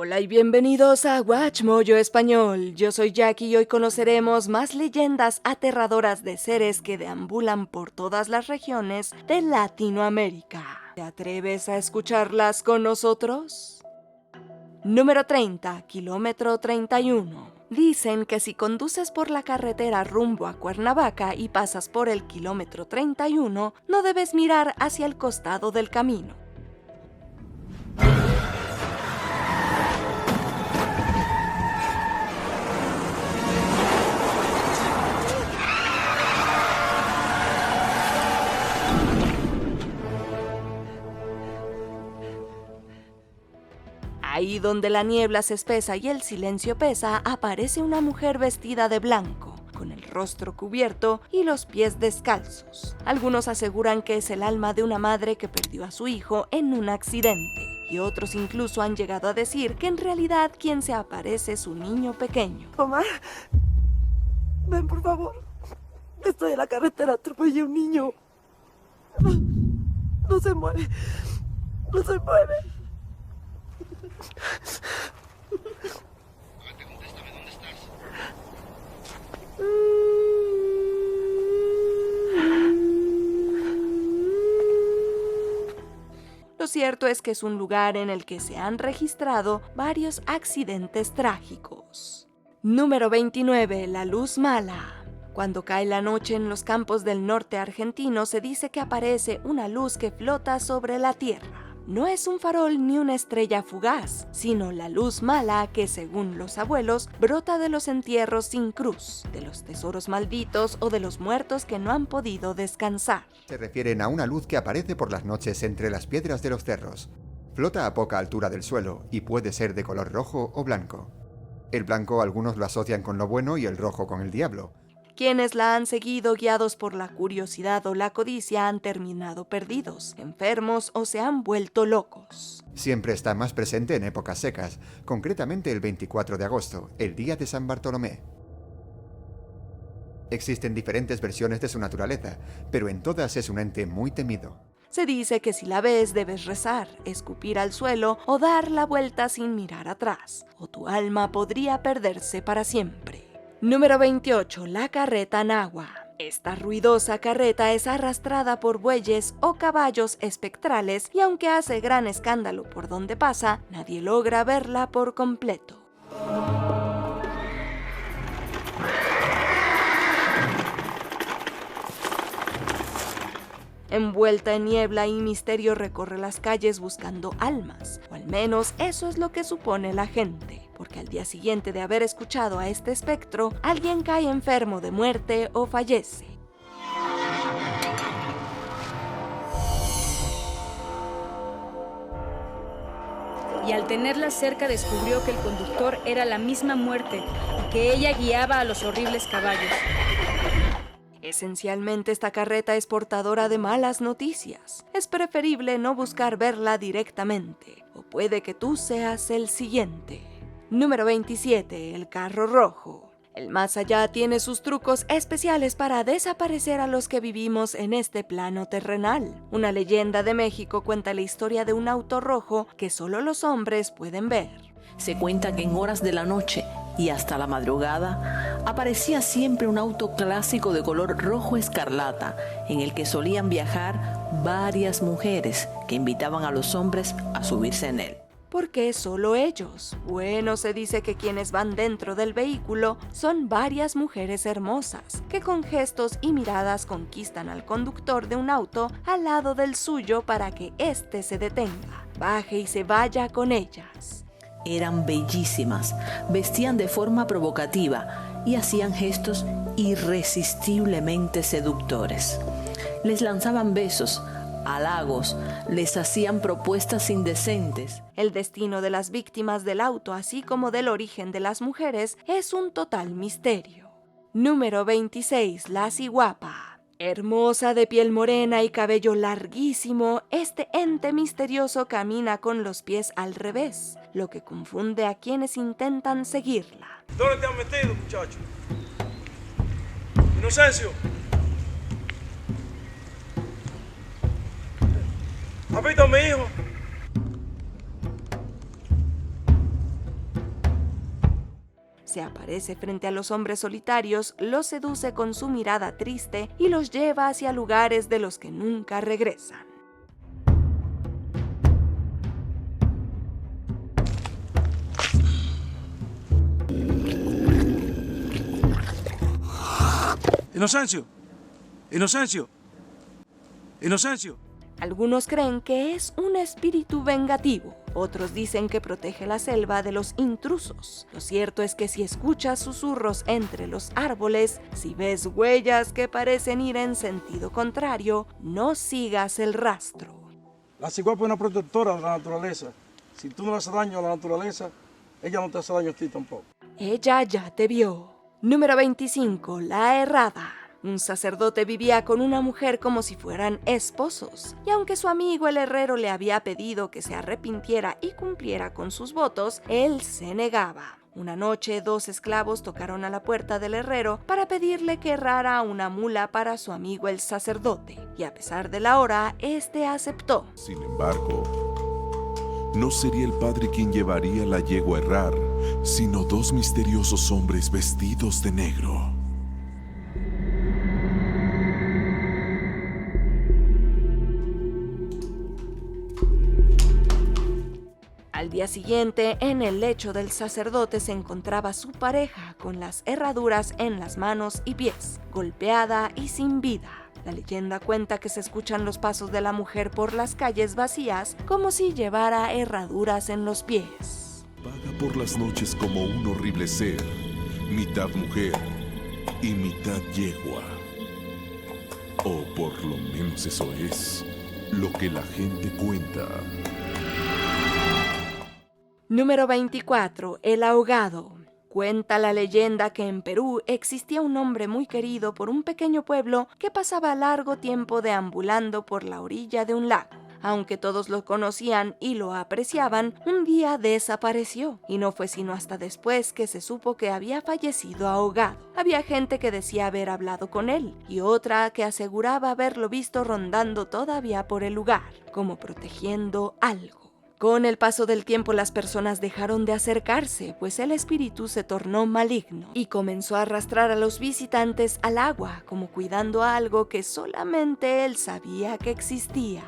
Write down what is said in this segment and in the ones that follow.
Hola y bienvenidos a Watchmojo Español. Yo soy Jackie y hoy conoceremos más leyendas aterradoras de seres que deambulan por todas las regiones de Latinoamérica. ¿Te atreves a escucharlas con nosotros? Número 30, kilómetro 31. Dicen que si conduces por la carretera rumbo a Cuernavaca y pasas por el kilómetro 31, no debes mirar hacia el costado del camino. Ahí donde la niebla se espesa y el silencio pesa, aparece una mujer vestida de blanco, con el rostro cubierto y los pies descalzos. Algunos aseguran que es el alma de una madre que perdió a su hijo en un accidente, y otros incluso han llegado a decir que en realidad quien se aparece es su niño pequeño. Mamá, ven por favor. Estoy en la carretera, atropellé a un niño. No se mueve. No se mueve. Contéstame, ¿dónde estás? Lo cierto es que es un lugar en el que se han registrado varios accidentes trágicos. Número 29. La luz mala. Cuando cae la noche en los campos del norte argentino, se dice que aparece una luz que flota sobre la tierra. No es un farol ni una estrella fugaz, sino la luz mala que, según los abuelos, brota de los entierros sin cruz, de los tesoros malditos o de los muertos que no han podido descansar. Se refieren a una luz que aparece por las noches entre las piedras de los cerros. Flota a poca altura del suelo y puede ser de color rojo o blanco. El blanco algunos lo asocian con lo bueno y el rojo con el diablo. Quienes la han seguido guiados por la curiosidad o la codicia han terminado perdidos, enfermos o se han vuelto locos. Siempre está más presente en épocas secas, concretamente el 24 de agosto, el día de San Bartolomé. Existen diferentes versiones de su naturaleza, pero en todas es un ente muy temido. Se dice que si la ves debes rezar, escupir al suelo o dar la vuelta sin mirar atrás, o tu alma podría perderse para siempre. Número 28. La carreta nahua. Esta ruidosa carreta es arrastrada por bueyes o caballos espectrales y aunque hace gran escándalo por donde pasa, nadie logra verla por completo. Envuelta en niebla y misterio recorre las calles buscando almas, o al menos eso es lo que supone la gente, porque al día siguiente de haber escuchado a este espectro, alguien cae enfermo de muerte o fallece. Y al tenerla cerca descubrió que el conductor era la misma muerte y que ella guiaba a los horribles caballos. Esencialmente esta carreta es portadora de malas noticias. Es preferible no buscar verla directamente, o puede que tú seas el siguiente. Número 27. El carro rojo. El más allá tiene sus trucos especiales para desaparecer a los que vivimos en este plano terrenal. Una leyenda de México cuenta la historia de un auto rojo que solo los hombres pueden ver. Se cuenta que en horas de la noche y hasta la madrugada aparecía siempre un auto clásico de color rojo escarlata en el que solían viajar varias mujeres que invitaban a los hombres a subirse en él. ¿Por qué solo ellos? Bueno, se dice que quienes van dentro del vehículo son varias mujeres hermosas, que con gestos y miradas conquistan al conductor de un auto al lado del suyo para que éste se detenga, baje y se vaya con ellas. Eran bellísimas, vestían de forma provocativa y hacían gestos irresistiblemente seductores. Les lanzaban besos, halagos, les hacían propuestas indecentes. El destino de las víctimas del auto, así como del origen de las mujeres, es un total misterio. Número 26. La ciguapa. Hermosa de piel morena y cabello larguísimo, este ente misterioso camina con los pies al revés, lo que confunde a quienes intentan seguirla. ¿Dónde te has metido, muchacho? Inocencio. ¿Has visto a mi hijo? se aparece frente a los hombres solitarios, los seduce con su mirada triste y los lleva hacia lugares de los que nunca regresan. Inocencio. Inocencio. Inocencio. Algunos creen que es un espíritu vengativo, otros dicen que protege la selva de los intrusos. Lo cierto es que si escuchas susurros entre los árboles, si ves huellas que parecen ir en sentido contrario, no sigas el rastro. La ciguapa es una protectora de la naturaleza. Si tú no le haces daño a la naturaleza, ella no te hace daño a ti tampoco. Ella ya te vio. Número 25. La errada. Un sacerdote vivía con una mujer como si fueran esposos, y aunque su amigo el herrero le había pedido que se arrepintiera y cumpliera con sus votos, él se negaba. Una noche, 2 esclavos tocaron a la puerta del herrero para pedirle que herrara una mula para su amigo el sacerdote, y a pesar de la hora, este aceptó. Sin embargo, no sería el padre quien llevaría la yegua a herrar, sino 2 misteriosos hombres vestidos de negro. Al día siguiente, en el lecho del sacerdote se encontraba su pareja con las herraduras en las manos y pies, golpeada y sin vida. La leyenda cuenta que se escuchan los pasos de la mujer por las calles vacías como si llevara herraduras en los pies. Vaga por las noches como un horrible ser, mitad mujer y mitad yegua. O por lo menos eso es lo que la gente cuenta. Número 24. El ahogado. Cuenta la leyenda que en Perú existía un hombre muy querido por un pequeño pueblo que pasaba largo tiempo deambulando por la orilla de un lago. Aunque todos lo conocían y lo apreciaban, un día desapareció, y no fue sino hasta después que se supo que había fallecido ahogado. Había gente que decía haber hablado con él, y otra que aseguraba haberlo visto rondando todavía por el lugar, como protegiendo algo. Con el paso del tiempo las personas dejaron de acercarse, pues el espíritu se tornó maligno y comenzó a arrastrar a los visitantes al agua, como cuidando a algo que solamente él sabía que existía.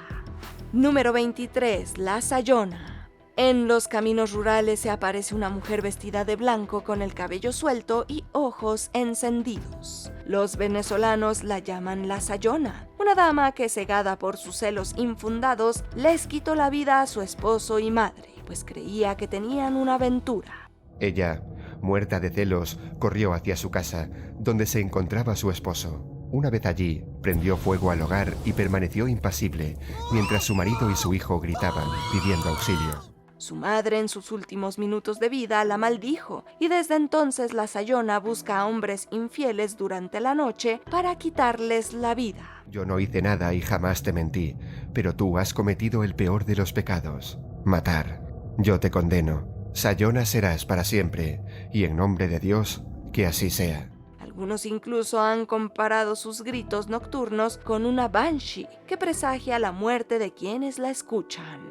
Número 23. La Sayona. En los caminos rurales se aparece una mujer vestida de blanco con el cabello suelto y ojos encendidos. Los venezolanos la llaman la Sayona, una dama que, cegada por sus celos infundados, les quitó la vida a su esposo y madre, pues creía que tenían una aventura. Ella, muerta de celos, corrió hacia su casa, donde se encontraba su esposo. Una vez allí, prendió fuego al hogar y permaneció impasible, mientras su marido y su hijo gritaban, pidiendo auxilio. Su madre, en sus últimos minutos de vida, la maldijo, y desde entonces la Sayona busca a hombres infieles durante la noche para quitarles la vida. Yo no hice nada y jamás te mentí, pero tú has cometido el peor de los pecados, matar. Yo te condeno. Sayona serás para siempre, y en nombre de Dios, que así sea. Algunos incluso han comparado sus gritos nocturnos con una banshee que presagia la muerte de quienes la escuchan.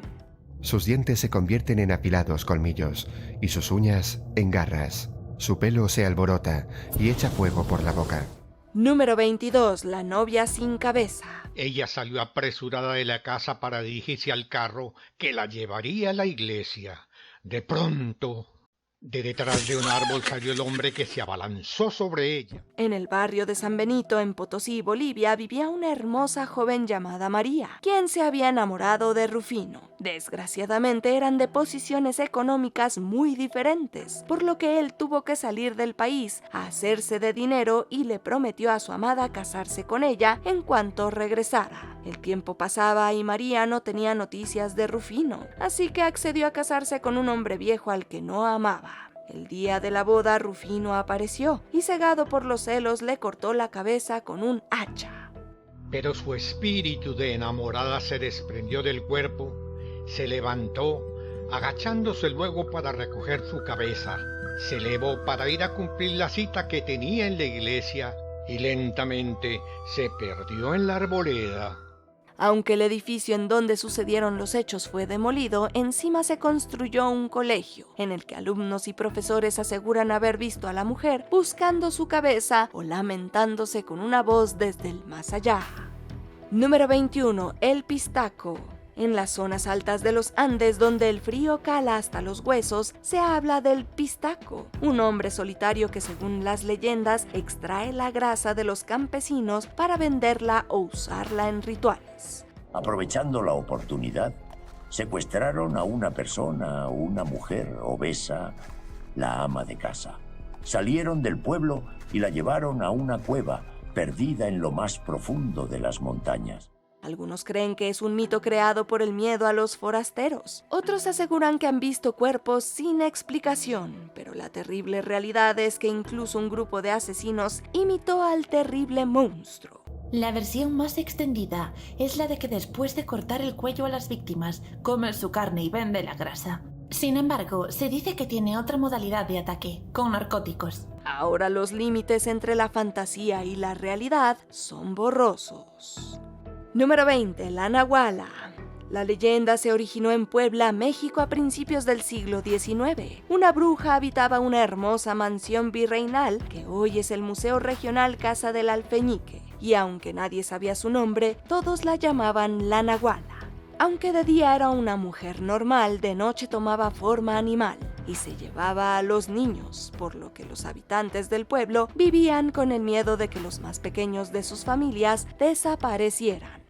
Sus dientes se convierten en afilados colmillos y sus uñas en garras. Su pelo se alborota y echa fuego por la boca. Número 22. La novia sin cabeza. Ella salió apresurada de la casa para dirigirse al carro que la llevaría a la iglesia. De pronto, de detrás de un árbol salió el hombre que se abalanzó sobre ella. En el barrio de San Benito, en Potosí, Bolivia, vivía una hermosa joven llamada María, quien se había enamorado de Rufino. Desgraciadamente eran de posiciones económicas muy diferentes, por lo que él tuvo que salir del país a hacerse de dinero y le prometió a su amada casarse con ella en cuanto regresara. El tiempo pasaba y María no tenía noticias de Rufino, así que accedió a casarse con un hombre viejo al que no amaba. El día de la boda, Rufino apareció y, cegado por los celos, le cortó la cabeza con un hacha. Pero su espíritu de enamorada se desprendió del cuerpo, se levantó, agachándose luego para recoger su cabeza. Se elevó para ir a cumplir la cita que tenía en la iglesia y lentamente se perdió en la arboleda. Aunque el edificio en donde sucedieron los hechos fue demolido, encima se construyó un colegio, en el que alumnos y profesores aseguran haber visto a la mujer buscando su cabeza o lamentándose con una voz desde el más allá. Número 21. El Pistaco. En las zonas altas de los Andes, donde el frío cala hasta los huesos, se habla del pistaco, un hombre solitario que, según las leyendas, extrae la grasa de los campesinos para venderla o usarla en rituales. Aprovechando la oportunidad, secuestraron a una persona, una mujer obesa, la ama de casa. Salieron del pueblo y la llevaron a una cueva perdida en lo más profundo de las montañas. Algunos creen que es un mito creado por el miedo a los forasteros. Otros aseguran que han visto cuerpos sin explicación, pero la terrible realidad es que incluso un grupo de asesinos imitó al terrible monstruo. La versión más extendida es la de que después de cortar el cuello a las víctimas, come su carne y vende la grasa. Sin embargo, se dice que tiene otra modalidad de ataque, con narcóticos. Ahora los límites entre la fantasía y la realidad son borrosos. Número 20. La Nahuala. La leyenda se originó en Puebla, México, a principios del siglo XIX. Una bruja habitaba una hermosa mansión virreinal que hoy es el Museo Regional Casa del Alfeñique, y aunque nadie sabía su nombre, todos la llamaban la Nahuala. Aunque de día era una mujer normal, de noche tomaba forma animal y se llevaba a los niños, por lo que los habitantes del pueblo vivían con el miedo de que los más pequeños de sus familias desaparecieran.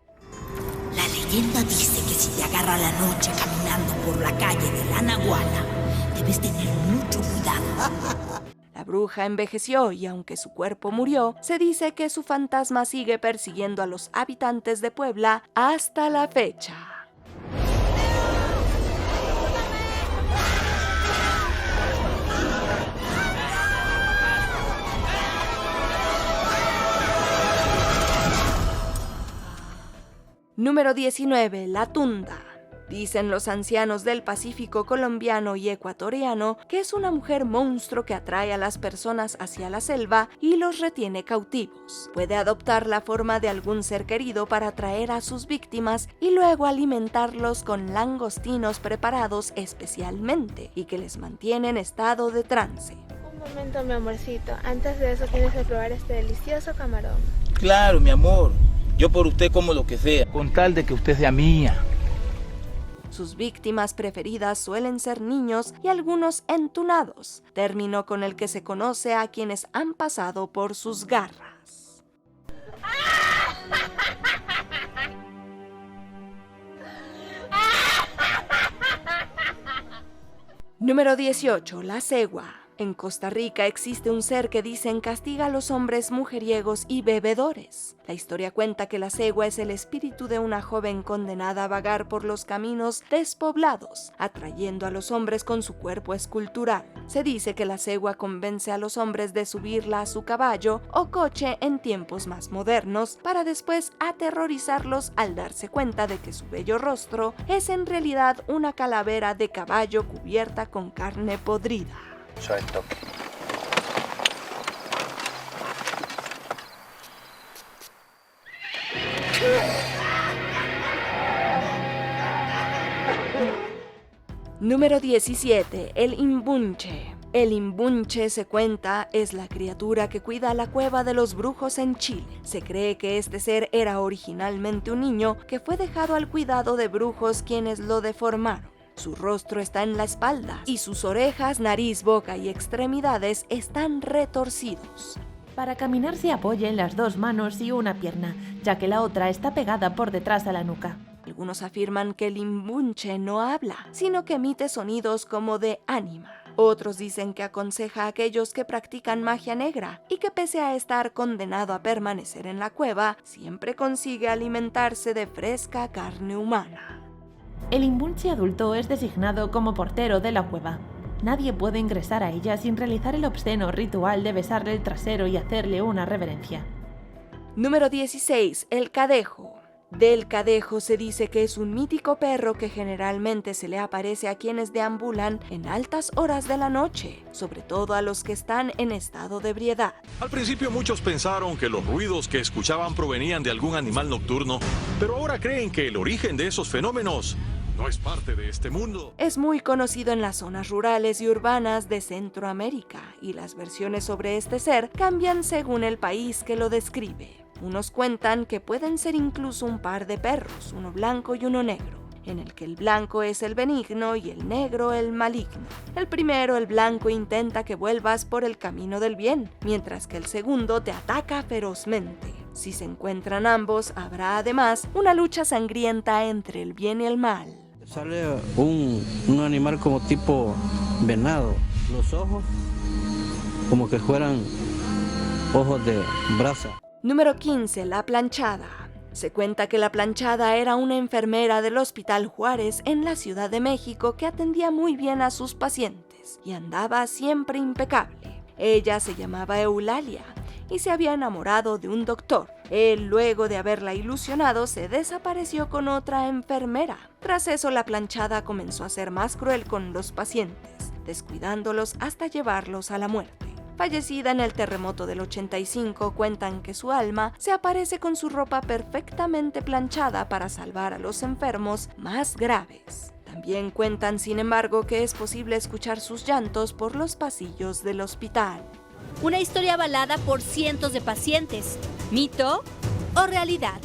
La leyenda dice que si te agarra la noche caminando por la calle de la Nahuala, debes tener mucho cuidado. La bruja envejeció y aunque su cuerpo murió, se dice que su fantasma sigue persiguiendo a los habitantes de Puebla hasta la fecha. Número 19. La Tunda. Dicen los ancianos del Pacífico colombiano y ecuatoriano que es una mujer monstruo que atrae a las personas hacia la selva y los retiene cautivos. Puede adoptar la forma de algún ser querido para atraer a sus víctimas y luego alimentarlos con langostinos preparados especialmente y que les mantiene en estado de trance. Un momento, mi amorcito. Antes de eso tienes que probar este delicioso camarón. Claro, mi amor. Yo por usted como lo que sea, con tal de que usted sea mía. Sus víctimas preferidas suelen ser niños y algunos entunados, término con el que se conoce a quienes han pasado por sus garras. Número 18. La cegua. En Costa Rica existe un ser que dicen castiga a los hombres mujeriegos y bebedores. La historia cuenta que la cegua es el espíritu de una joven condenada a vagar por los caminos despoblados, atrayendo a los hombres con su cuerpo escultural. Se dice que la cegua convence a los hombres de subirla a su caballo o coche en tiempos más modernos, para después aterrorizarlos al darse cuenta de que su bello rostro es en realidad una calavera de caballo cubierta con carne podrida. Suelto. Número 17. El Imbunche. El Imbunche, se cuenta, es la criatura que cuida la cueva de los brujos en Chile. Se cree que este ser era originalmente un niño que fue dejado al cuidado de brujos quienes lo deformaron. Su rostro está en la espalda y sus orejas, nariz, boca y extremidades están retorcidos. Para caminar se apoya en las dos manos y una pierna, ya que la otra está pegada por detrás a la nuca. Algunos afirman que el Imbunche no habla, sino que emite sonidos como de ánima. Otros dicen que aconseja a aquellos que practican magia negra y que pese a estar condenado a permanecer en la cueva, siempre consigue alimentarse de fresca carne humana. El Imbunche adulto es designado como portero de la cueva. Nadie puede ingresar a ella sin realizar el obsceno ritual de besarle el trasero y hacerle una reverencia. Número 16. El Cadejo. Del Cadejo se dice que es un mítico perro que generalmente se le aparece a quienes deambulan en altas horas de la noche, sobre todo a los que están en estado de ebriedad. Al principio muchos pensaron que los ruidos que escuchaban provenían de algún animal nocturno, pero ahora creen que el origen de esos fenómenos no es parte de este mundo. Es muy conocido en las zonas rurales y urbanas de Centroamérica, y las versiones sobre este ser cambian según el país que lo describe. Unos cuentan que pueden ser incluso un par de perros, uno blanco y uno negro, en el que el blanco es el benigno y el negro el maligno. El primero, el blanco, intenta que vuelvas por el camino del bien, mientras que el segundo te ataca ferozmente. Si se encuentran ambos, habrá además una lucha sangrienta entre el bien y el mal. Sale un animal como tipo venado, los ojos como que fueran ojos de brasa. Número 15. La planchada. Se cuenta que la planchada era una enfermera del Hospital Juárez en la Ciudad de México que atendía muy bien a sus pacientes y andaba siempre impecable. Ella se llamaba Eulalia y se había enamorado de un doctor. Él, luego de haberla ilusionado, se desapareció con otra enfermera. Tras eso, la planchada comenzó a ser más cruel con los pacientes, descuidándolos hasta llevarlos a la muerte. Fallecida en el terremoto del 85, cuentan que su alma se aparece con su ropa perfectamente planchada para salvar a los enfermos más graves. También cuentan, sin embargo, que es posible escuchar sus llantos por los pasillos del hospital. Una historia avalada por cientos de pacientes. ¿Mito o realidad?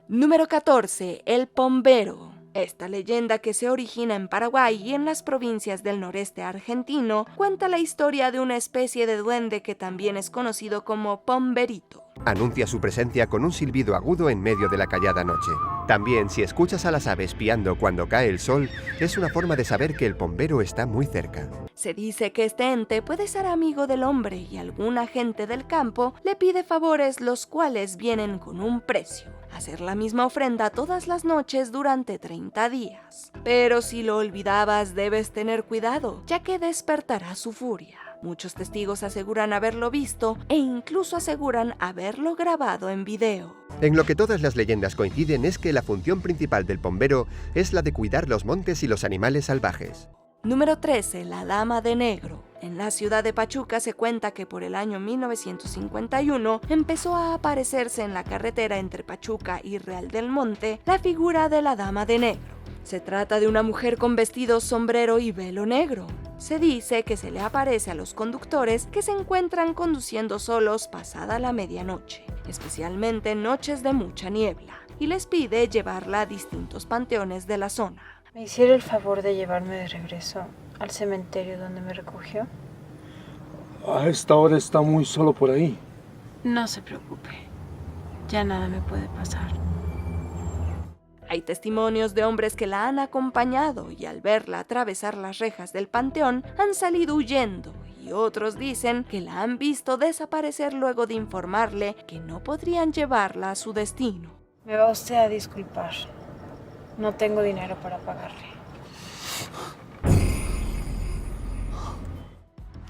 Número 14. El Pombero. Esta leyenda, que se origina en Paraguay y en las provincias del noreste argentino, cuenta la historia de una especie de duende que también es conocido como pomberito. Anuncia su presencia con un silbido agudo en medio de la callada noche. También, si escuchas a las aves piando cuando cae el sol, es una forma de saber que el pombero está muy cerca. Se dice que este ente puede ser amigo del hombre y alguna gente del campo le pide favores los cuales vienen con un precio: hacer la misma ofrenda todas las noches durante 30 días. Pero si lo olvidabas, debes tener cuidado, ya que despertará su furia. Muchos testigos aseguran haberlo visto e incluso aseguran haberlo grabado en video. En lo que todas las leyendas coinciden es que la función principal del pombero es la de cuidar los montes y los animales salvajes. Número 13. La Dama de Negro. En la ciudad de Pachuca se cuenta que por el año 1951 empezó a aparecerse en la carretera entre Pachuca y Real del Monte la figura de la Dama de Negro. Se trata de una mujer con vestido, sombrero y velo negro. Se dice que se le aparece a los conductores que se encuentran conduciendo solos pasada la medianoche, especialmente en noches de mucha niebla, y les pide llevarla a distintos panteones de la zona. ¿Me hiciera el favor de llevarme de regreso al cementerio donde me recogió? A esta hora está muy solo por ahí. No se preocupe, ya nada me puede pasar. Hay testimonios de hombres que la han acompañado y al verla atravesar las rejas del panteón han salido huyendo, y otros dicen que la han visto desaparecer luego de informarle que no podrían llevarla a su destino. Me va usted a disculpar, no tengo dinero para pagarle.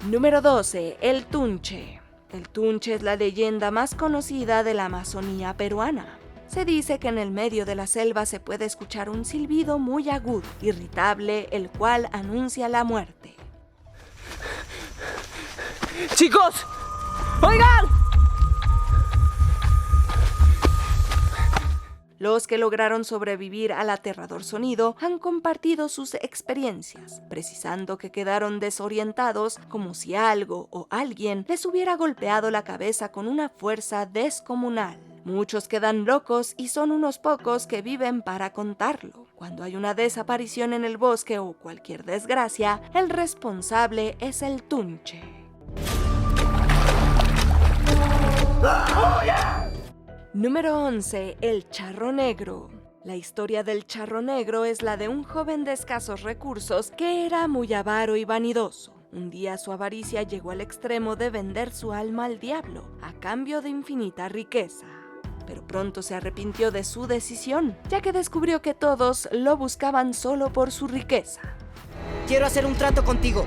Número 12. El Tunche. El Tunche es la leyenda más conocida de la Amazonía peruana. Se dice que en el medio de la selva se puede escuchar un silbido muy agudo, irritable, el cual anuncia la muerte. ¡Chicos! ¡Oigan! Los que lograron sobrevivir al aterrador sonido han compartido sus experiencias, precisando que quedaron desorientados, como si algo o alguien les hubiera golpeado la cabeza con una fuerza descomunal. Muchos quedan locos y son unos pocos que viven para contarlo. Cuando hay una desaparición en el bosque o cualquier desgracia, el responsable es el Tunche. Número 11. El Charro Negro. La historia del Charro Negro es la de un joven de escasos recursos que era muy avaro y vanidoso. Un día su avaricia llegó al extremo de vender su alma al diablo a cambio de infinita riqueza. Pero pronto se arrepintió de su decisión, ya que descubrió que todos lo buscaban solo por su riqueza. Quiero hacer un trato contigo.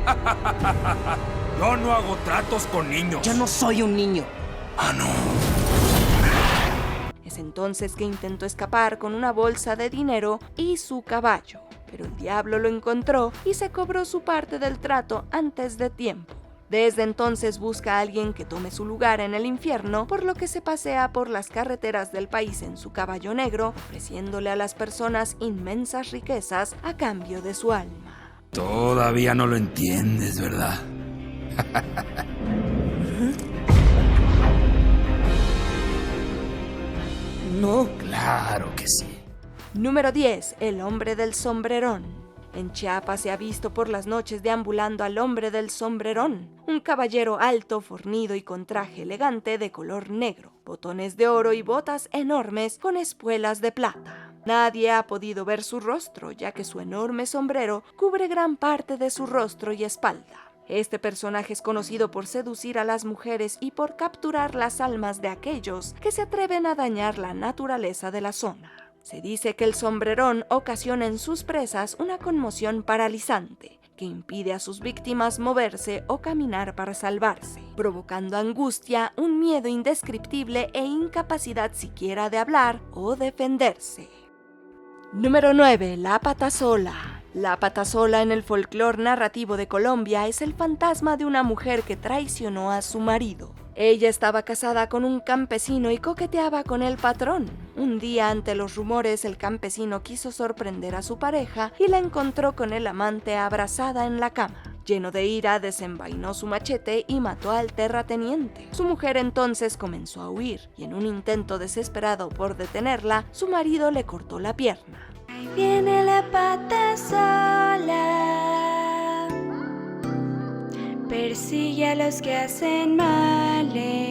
Yo no hago tratos con niños. Yo no soy un niño. Ah, no. Es entonces que intentó escapar con una bolsa de dinero y su caballo, pero el diablo lo encontró y se cobró su parte del trato antes de tiempo. Desde entonces busca a alguien que tome su lugar en el infierno, por lo que se pasea por las carreteras del país en su caballo negro, ofreciéndole a las personas inmensas riquezas a cambio de su alma. Todavía no lo entiendes, ¿verdad? No. Claro que sí. Número 10. El hombre del sombrerón. En Chiapas se ha visto por las noches deambulando al hombre del sombrerón, un caballero alto, fornido y con traje elegante de color negro, botones de oro y botas enormes con espuelas de plata. Nadie ha podido ver su rostro, ya que su enorme sombrero cubre gran parte de su rostro y espalda. Este personaje es conocido por seducir a las mujeres y por capturar las almas de aquellos que se atreven a dañar la naturaleza de la zona. Se dice que el sombrerón ocasiona en sus presas una conmoción paralizante que impide a sus víctimas moverse o caminar para salvarse, provocando angustia, un miedo indescriptible e incapacidad siquiera de hablar o defenderse. Número 9. La patasola. La patasola en el folclore narrativo de Colombia es el fantasma de una mujer que traicionó a su marido. Ella estaba casada con un campesino y coqueteaba con el patrón. Un día, ante los rumores, el campesino quiso sorprender a su pareja y la encontró con el amante abrazada en la cama. Lleno de ira, desenvainó su machete y mató al terrateniente. Su mujer entonces comenzó a huir y en un intento desesperado por detenerla, su marido le cortó la pierna. Ahí viene la patasola, persigue a los que hacen males.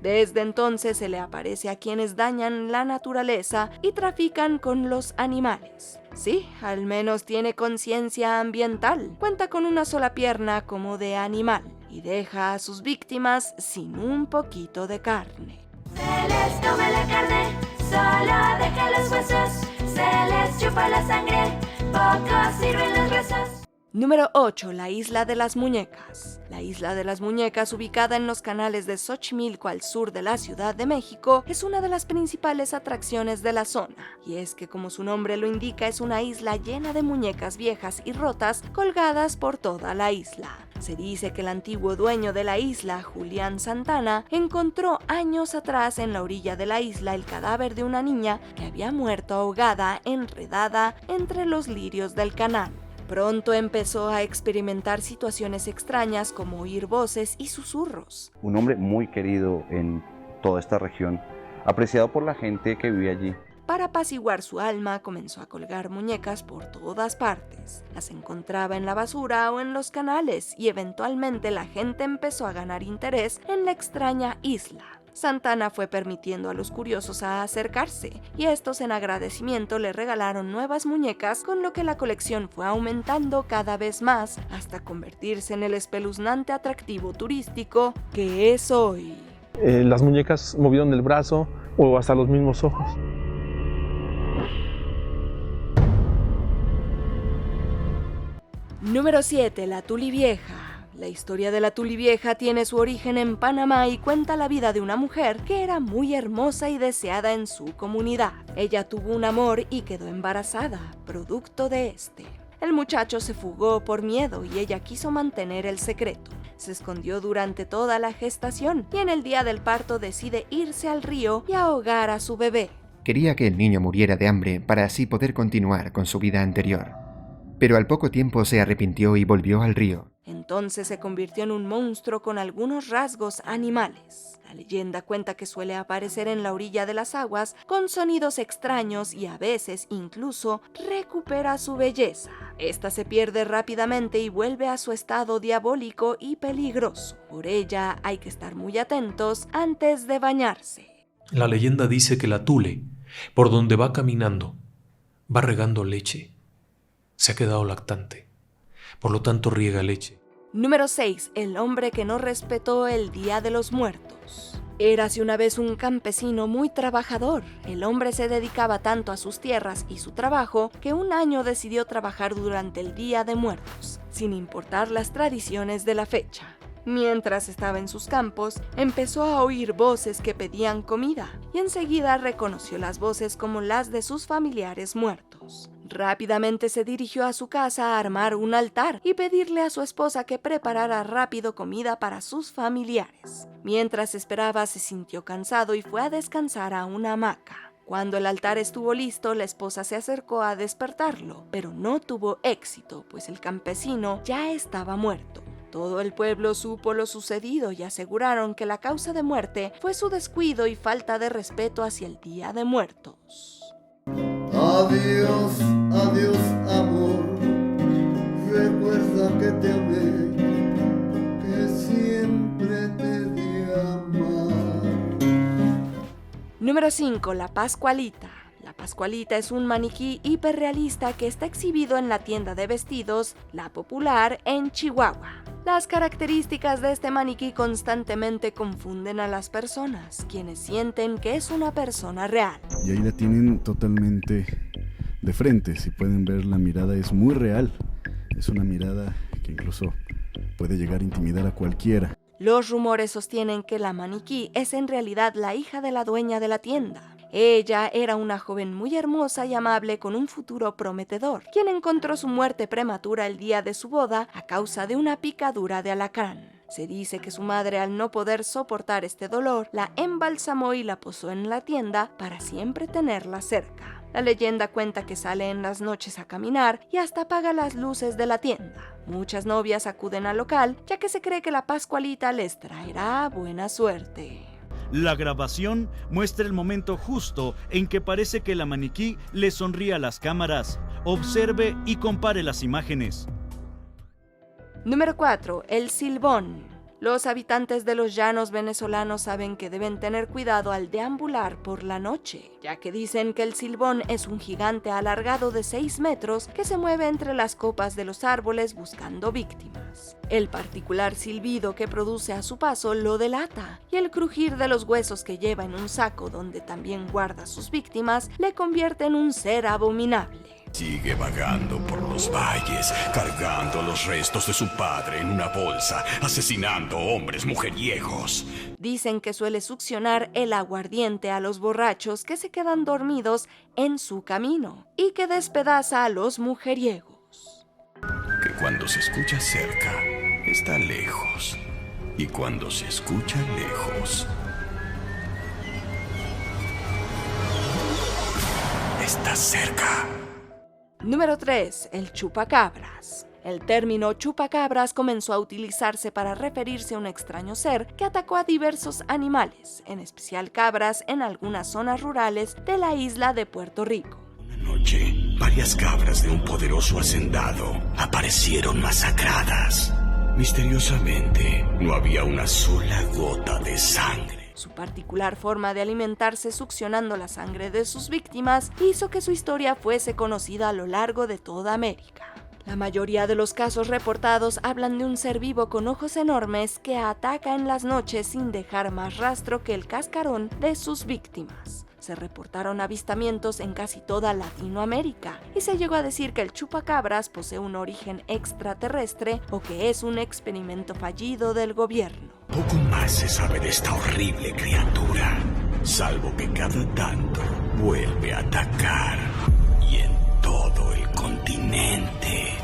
Desde entonces se le aparece a quienes dañan la naturaleza y trafican con los animales. Sí, al menos tiene conciencia ambiental. Cuenta con una sola pierna como de animal y deja a sus víctimas sin un poquito de carne. Se les come la carne, solo deja los huesos. Se les chupa la sangre, poco sirven los huesos. Número 8. La Isla de las Muñecas. La Isla de las Muñecas, ubicada en los canales de Xochimilco al sur de la Ciudad de México, es una de las principales atracciones de la zona. Y es que, como su nombre lo indica, es una isla llena de muñecas viejas y rotas colgadas por toda la isla. Se dice que el antiguo dueño de la isla, Julián Santana, encontró años atrás en la orilla de la isla el cadáver de una niña que había muerto ahogada, enredada entre los lirios del canal. Pronto empezó a experimentar situaciones extrañas como oír voces y susurros. Un hombre muy querido en toda esta región, apreciado por la gente que vive allí. Para apaciguar su alma, comenzó a colgar muñecas por todas partes. Las encontraba en la basura o en los canales y eventualmente la gente empezó a ganar interés en la extraña isla. Santana fue permitiendo a los curiosos a acercarse, y estos en agradecimiento le regalaron nuevas muñecas, con lo que la colección fue aumentando cada vez más hasta convertirse en el espeluznante atractivo turístico que es hoy. Las muñecas movieron el brazo o hasta los mismos ojos. Número 7. La Tulivieja. La historia de la Tulivieja tiene su origen en Panamá y cuenta la vida de una mujer que era muy hermosa y deseada en su comunidad. Ella tuvo un amor y quedó embarazada, producto de este. El muchacho se fugó por miedo y ella quiso mantener el secreto. Se escondió durante toda la gestación y en el día del parto decide irse al río y ahogar a su bebé. Quería que el niño muriera de hambre para así poder continuar con su vida anterior. Pero al poco tiempo se arrepintió y volvió al río. Entonces se convirtió en un monstruo con algunos rasgos animales. La leyenda cuenta que suele aparecer en la orilla de las aguas con sonidos extraños y a veces incluso recupera su belleza. Esta se pierde rápidamente y vuelve a su estado diabólico y peligroso. Por ella hay que estar muy atentos antes de bañarse. La leyenda dice que la tule, por donde va caminando, va regando leche. Se ha quedado lactante, por lo tanto riega leche. Número 6. El hombre que no respetó el Día de los Muertos. Érase una vez un campesino muy trabajador. El hombre se dedicaba tanto a sus tierras y su trabajo que un año decidió trabajar durante el Día de Muertos, sin importar las tradiciones de la fecha. Mientras estaba en sus campos, empezó a oír voces que pedían comida y enseguida reconoció las voces como las de sus familiares muertos. Rápidamente se dirigió a su casa a armar un altar y pedirle a su esposa que preparara rápido comida para sus familiares. Mientras esperaba, se sintió cansado y fue a descansar a una hamaca. Cuando el altar estuvo listo, la esposa se acercó a despertarlo, pero no tuvo éxito, pues el campesino ya estaba muerto. Todo el pueblo supo lo sucedido y aseguraron que la causa de muerte fue su descuido y falta de respeto hacia el Día de Muertos. Adiós, adiós, amor. Recuerda que te amé, que siempre te di a amar. Número 5. La Pascualita. La Pascualita es un maniquí hiperrealista que está exhibido en la tienda de vestidos La Popular en Chihuahua. Las características de este maniquí constantemente confunden a las personas, quienes sienten que es una persona real. Y ahí la tienen totalmente de frente, si pueden ver, la mirada es muy real. Es una mirada que incluso puede llegar a intimidar a cualquiera. Los rumores sostienen que la maniquí es en realidad la hija de la dueña de la tienda. Ella era una joven muy hermosa y amable con un futuro prometedor, quien encontró su muerte prematura el día de su boda a causa de una picadura de alacrán. Se dice que su madre, al no poder soportar este dolor, la embalsamó y la posó en la tienda para siempre tenerla cerca. La leyenda cuenta que sale en las noches a caminar y hasta apaga las luces de la tienda. Muchas novias acuden al local, ya que se cree que la Pascualita les traerá buena suerte. La grabación muestra el momento justo en que parece que la maniquí le sonríe a las cámaras. Observe y compare las imágenes. Número 4. El silbón. Los habitantes de los llanos venezolanos saben que deben tener cuidado al deambular por la noche, ya que dicen que el silbón es un gigante alargado de 6 metros que se mueve entre las copas de los árboles buscando víctimas. El particular silbido que produce a su paso lo delata, y el crujir de los huesos que lleva en un saco donde también guarda sus víctimas le convierte en un ser abominable. Sigue vagando por los valles, cargando los restos de su padre en una bolsa, asesinando hombres mujeriegos. Dicen que suele succionar el aguardiente a los borrachos que se quedan dormidos en su camino y que despedaza a los mujeriegos. Que cuando se escucha cerca, está lejos. Y cuando se escucha lejos, está cerca. Número 3. El chupacabras. El término chupacabras comenzó a utilizarse para referirse a un extraño ser que atacó a diversos animales, en especial cabras, en algunas zonas rurales de la isla de Puerto Rico. Una noche, varias cabras de un poderoso hacendado aparecieron masacradas. Misteriosamente, no había una sola gota de sangre. Su particular forma de alimentarse succionando la sangre de sus víctimas hizo que su historia fuese conocida a lo largo de toda América. La mayoría de los casos reportados hablan de un ser vivo con ojos enormes que ataca en las noches sin dejar más rastro que el cascarón de sus víctimas. Se reportaron avistamientos en casi toda Latinoamérica y se llegó a decir que el chupacabras posee un origen extraterrestre o que es un experimento fallido del gobierno. Poco más se sabe de esta horrible criatura, salvo que cada tanto vuelve a atacar, y en todo el continente.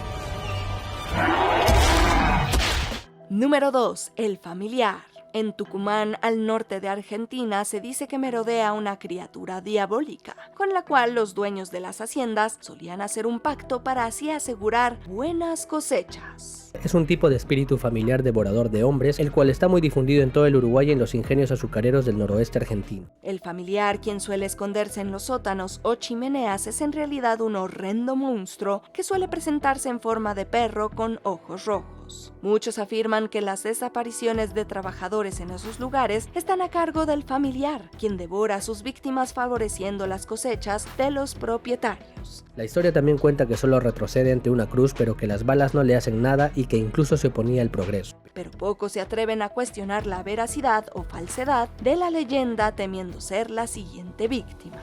Número 2. El familiar. En Tucumán, al norte de Argentina, se dice que merodea una criatura diabólica, con la cual los dueños de las haciendas solían hacer un pacto para así asegurar buenas cosechas. Es un tipo de espíritu familiar devorador de hombres, el cual está muy difundido en todo el Uruguay y en los ingenios azucareros del noroeste argentino. El familiar, quien suele esconderse en los sótanos o chimeneas, es en realidad un horrendo monstruo que suele presentarse en forma de perro con ojos rojos. Muchos afirman que las desapariciones de trabajadores en esos lugares están a cargo del familiar, quien devora a sus víctimas favoreciendo las cosechas de los propietarios. La historia también cuenta que solo retrocede ante una cruz, pero que las balas no le hacen nada y que incluso se oponía al progreso. Pero pocos se atreven a cuestionar la veracidad o falsedad de la leyenda, temiendo ser la siguiente víctima.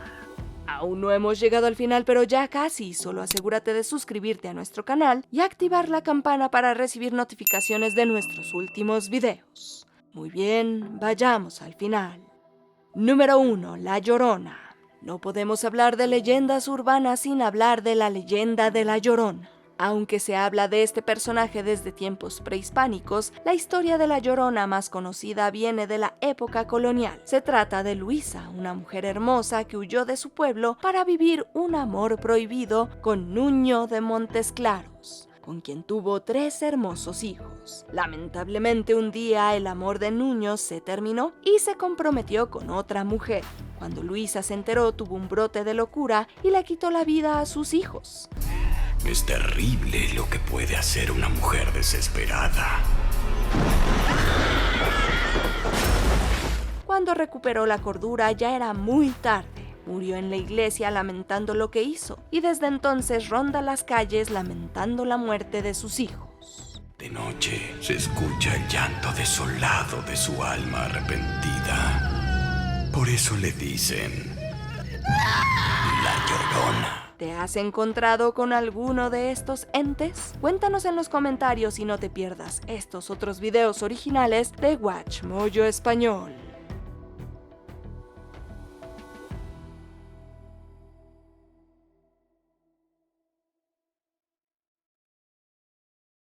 Aún no hemos llegado al final, pero ya casi. Solo asegúrate de suscribirte a nuestro canal y activar la campana para recibir notificaciones de nuestros últimos videos. Muy bien, vayamos al final. Número 1. La Llorona. No podemos hablar de leyendas urbanas sin hablar de la leyenda de La Llorona. Aunque se habla de este personaje desde tiempos prehispánicos, la historia de La Llorona más conocida viene de la época colonial. Se trata de Luisa, una mujer hermosa que huyó de su pueblo para vivir un amor prohibido con Nuño de Montes Claros, con quien tuvo 3 hermosos hijos. Lamentablemente un día el amor de Nuño se terminó y se comprometió con otra mujer. Cuando Luisa se enteró, tuvo un brote de locura y le quitó la vida a sus hijos. Es terrible lo que puede hacer una mujer desesperada. Cuando recuperó la cordura ya era muy tarde. Murió en la iglesia lamentando lo que hizo y desde entonces ronda las calles lamentando la muerte de sus hijos. De noche se escucha el llanto desolado de su alma arrepentida. Por eso le dicen La Llorona. ¿Te has encontrado con alguno de estos entes? Cuéntanos en los comentarios y no te pierdas estos otros videos originales de WatchMojo Español.